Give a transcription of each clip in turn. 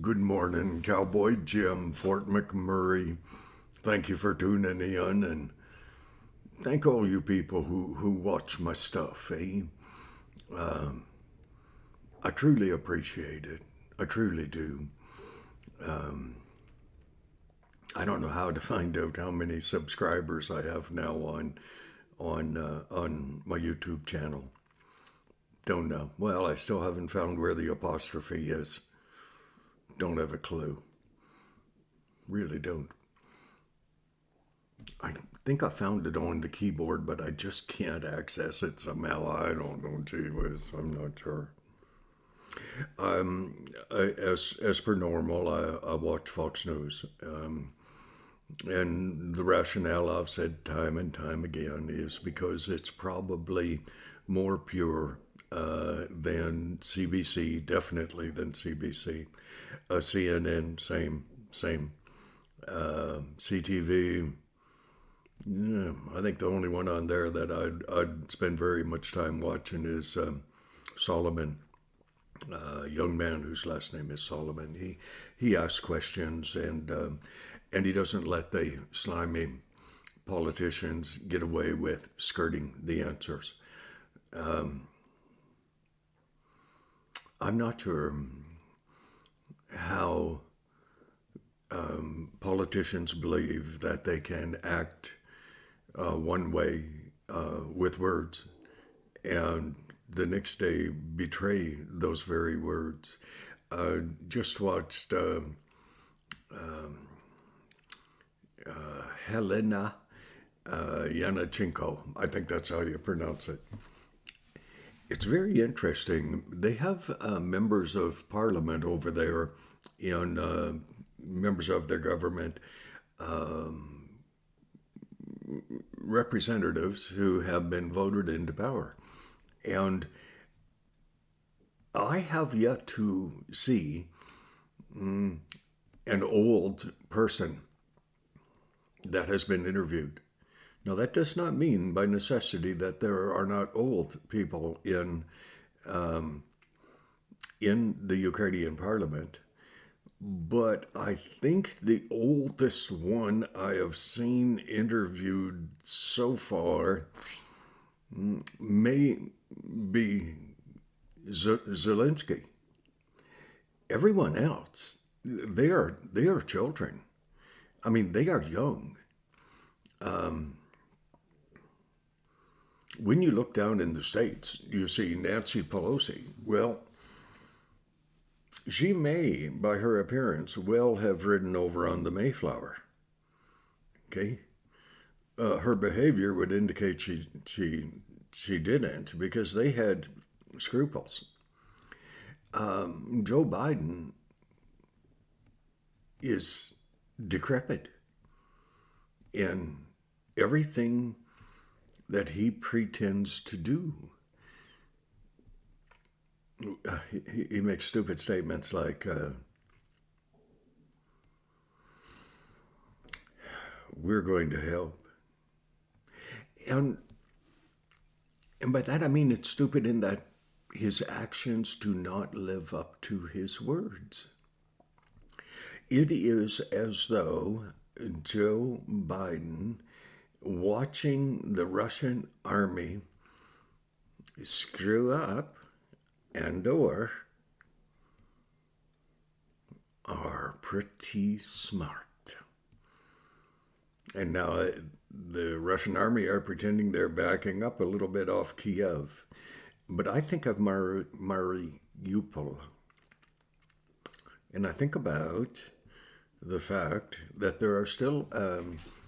Good morning, Cowboy Jim, Fort McMurray. Thank you for tuning in, and thank all you people who watch my stuff. I truly appreciate it. I truly do. I don't know how to find out how many subscribers I have now on my YouTube channel. Don't know. Well, I still haven't found where the apostrophe is. Don't have a clue. Really don't. I think I found it on the keyboard, but I just can't access it somehow. I don't know, gee whiz, I'm not sure. As per normal, I watch Fox News, and the rationale I've said time and time again is because it's probably more pure than CBC, definitely than CBC. CNN, same. CTV, yeah, I think the only one on there that I'd spend very much time watching is Solomon, a young man whose last name is Solomon. He asks questions and he doesn't let the slimy politicians get away with skirting the answers. I'm not sure how politicians believe that they can act one way with words and the next day betray those very words. Just watched Helena Yanachenko. I think that's how you pronounce it. It's very interesting. They have members of parliament over there and members of their government, representatives who have been voted into power. And I have yet to see an old person that has been interviewed. Now, that does not mean by necessity that there are not old people in the Ukrainian parliament, but I think the oldest one I have seen interviewed so far may be Zelensky. Everyone else, they are children. I mean, they are young. When you look down in the States, you see Nancy Pelosi. Well, she may, by her appearance, well have ridden over on the Mayflower. Okay, her behavior would indicate she didn't because they had scruples. Joe Biden is decrepit in everything that he pretends to do. He makes stupid statements like, we're going to help. And, and by that I mean it's stupid in that his actions do not live up to his words. It is as though Joe Biden, watching the Russian army screw up and or are pretty smart. And now the Russian army are pretending they're backing up a little bit off Kiev. But I think of Mariupol, and I think about the fact that there are still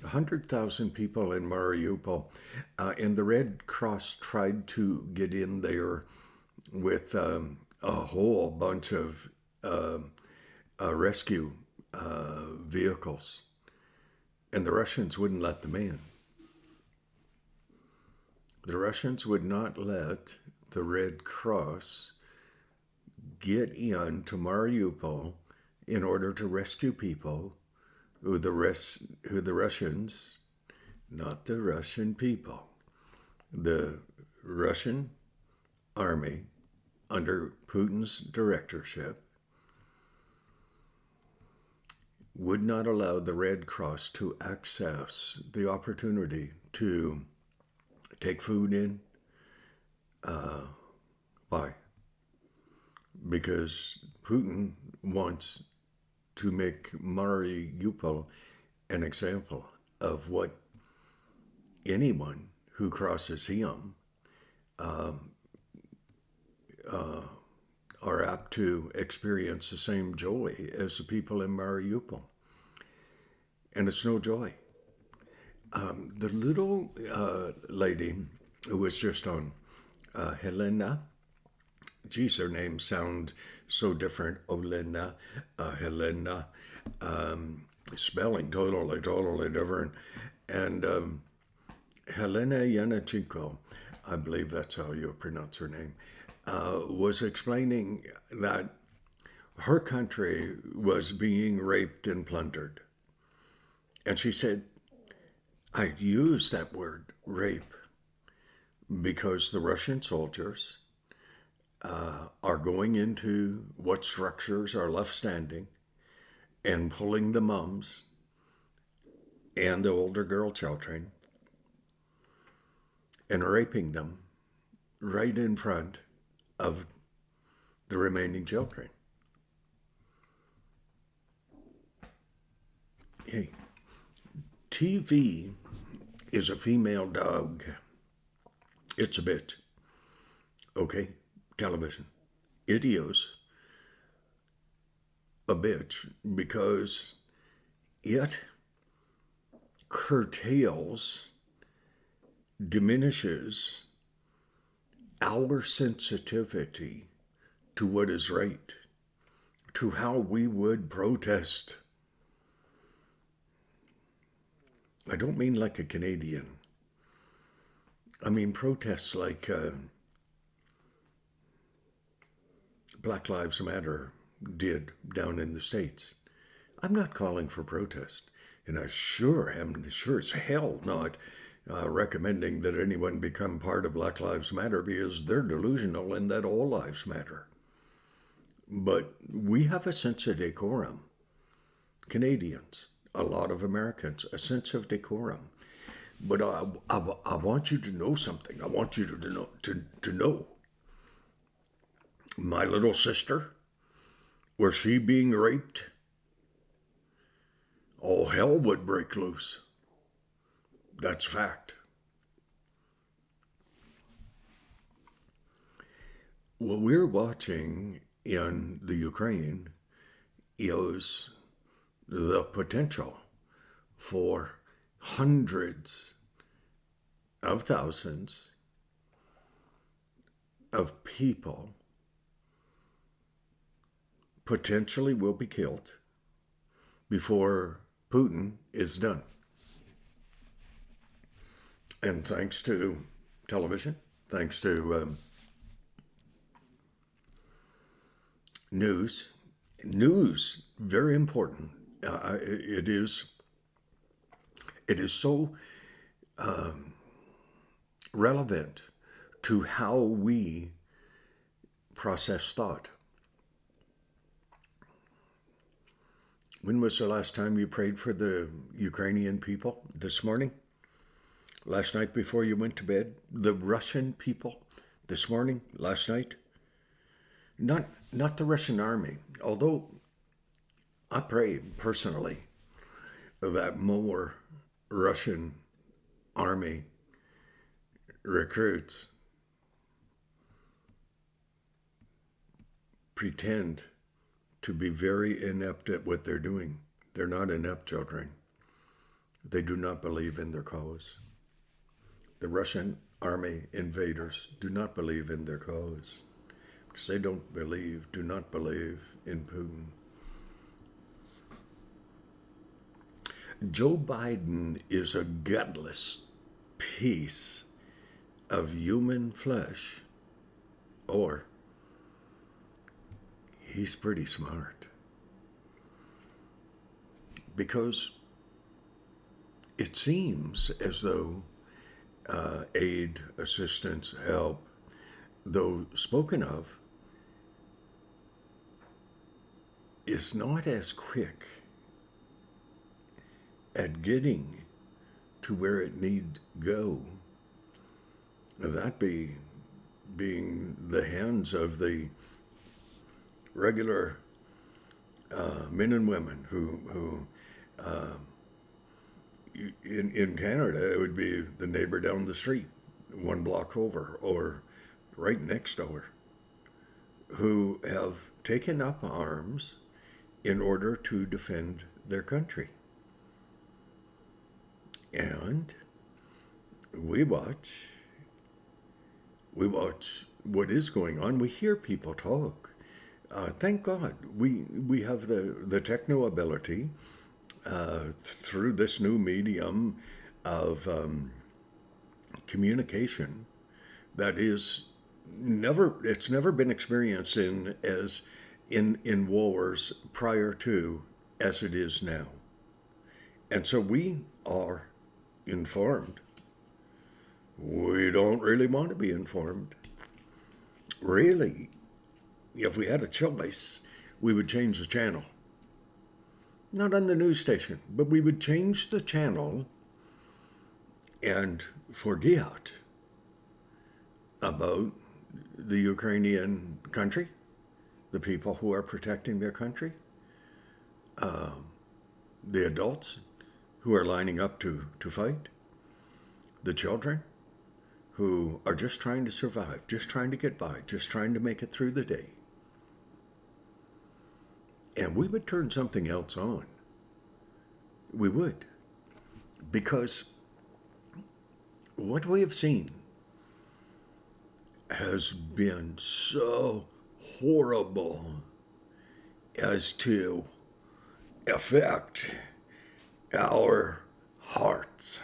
100,000 people in Mariupol, and the Red Cross tried to get in there with a whole bunch of rescue vehicles, and the Russians wouldn't let them in. The Russians would not let the Red Cross get into Mariupol in order to rescue people who the Russians, not the Russian people, the Russian army under Putin's directorship would not allow the Red Cross to access the opportunity to take food in. Why? Because Putin wants to make Mariupol an example of what anyone who crosses him are apt to experience the same joy as the people in Mariupol. And it's no joy. The little lady who was just on, Helena, geez, her names sound so different. Olena, Helena, spelling totally different. And Helena Yanachenko, I believe that's how you pronounce her name, was explaining that her country was being raped and plundered. And she said, I use that word, rape, because the Russian soldiers are going into what structures are left standing and pulling the moms and the older girl children and raping them right in front of the remaining children. Hey, TV is a female dog. It's a bitch. Okay? Television. It is a bitch because it curtails, diminishes our sensitivity to what is right, to how we would protest. I don't mean like a Canadian. I mean protests like Black Lives Matter did down in the States. I'm not calling for protest, and I sure am sure as hell not recommending that anyone become part of Black Lives Matter because they're delusional and that all lives matter. But we have a sense of decorum. Canadians, a lot of Americans, a sense of decorum. But I want you to know something. I want you to know. My little sister, was she being raped? All hell would break loose. That's fact. What we're watching in the Ukraine is the potential for hundreds of thousands of people potentially will be killed before Putin is done. And thanks to television, thanks to news, very important. It is so relevant to how we process thought. When was the last time you prayed for the Ukrainian people? This morning? Last night before you went to bed? The Russian people? This morning? Last night? Not the Russian army, although I pray personally that more Russian army recruits pretend to be very inept at what they're doing. They're not inept children. They do not believe in their cause. The Russian army invaders do not believe in their cause. Because they do not believe in Putin. Joe Biden is a gutless piece of human flesh, or he's pretty smart. Because it seems as though aid, assistance, help, though spoken of, is not as quick at getting to where it need go. That being the hands of the regular men and women who in Canada, it would be the neighbor down the street, one block over, or right next door, who have taken up arms in order to defend their country. And we watch what is going on. We hear people talk. Thank God we have the techno ability through this new medium of communication that is it's never been experienced in wars prior to as it is now. And so we are informed. We don't really want to be informed. Really, if we had a choice, we would change the channel. Not on the news station, but we would change the channel and forget about the Ukrainian country, the people who are protecting their country, the adults who are lining up to fight, the children who are just trying to survive, just trying to get by, just trying to make it through the day. And we would turn something else on. We would. Because what we have seen has been so horrible as to affect our hearts.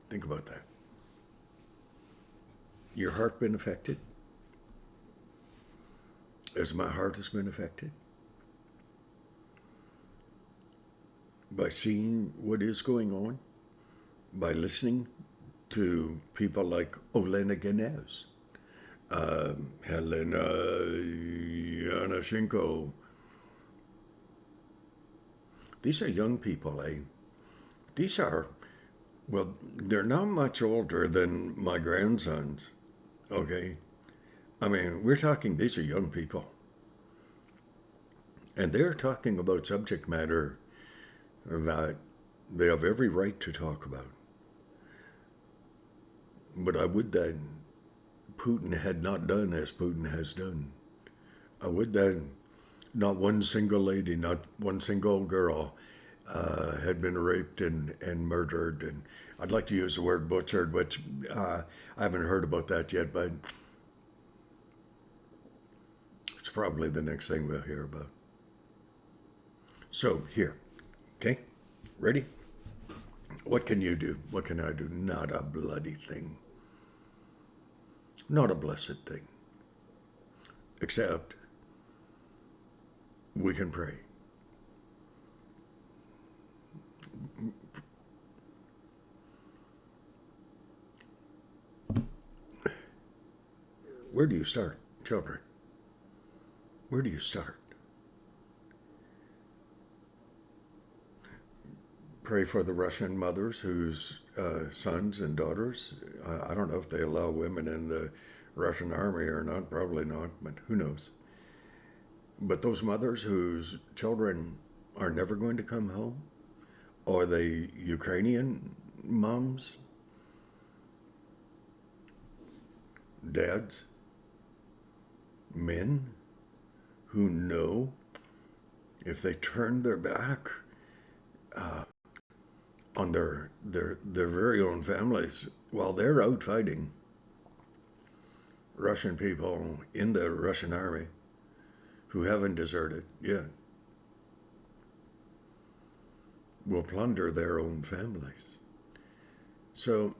Think about that. Your heart been affected? As my heart has been affected? By seeing what is going on? By listening to people like Olena Ganez, Helena Yanashenko. These are young people, eh? These are, well, they're not much older than my grandsons, okay? I mean, we're talking, these are young people. And they're talking about subject matter that they have every right to talk about. But I would that Putin had not done as Putin has done. I would that not one single lady, not one single girl had been raped and murdered. And I'd like to use the word butchered, which I haven't heard about that yet, but it's probably the next thing we'll hear about. So here, okay, ready? What can you do? What can I do? Not a bloody thing. Not a blessed thing. Except we can pray. Where do you start, children? Where do you start? Pray for the Russian mothers whose sons and daughters, I don't know if they allow women in the Russian army or not, probably not, but who knows. But those mothers whose children are never going to come home, or the Ukrainian moms, dads, men who know if they turn their back on their very own families while they're out fighting Russian people in the Russian army who haven't deserted yet will plunder their own families. So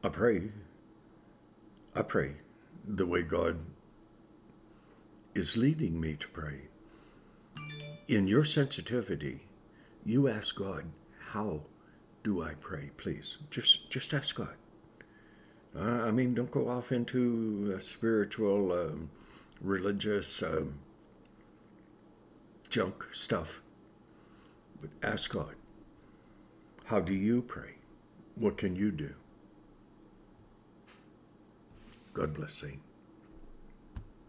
I pray the way God is leading me to pray. In your sensitivity, you ask God, how do I pray? Please, just ask God. I mean, don't go off into a spiritual, religious junk stuff. But ask God, how do you pray? What can you do? God bless you.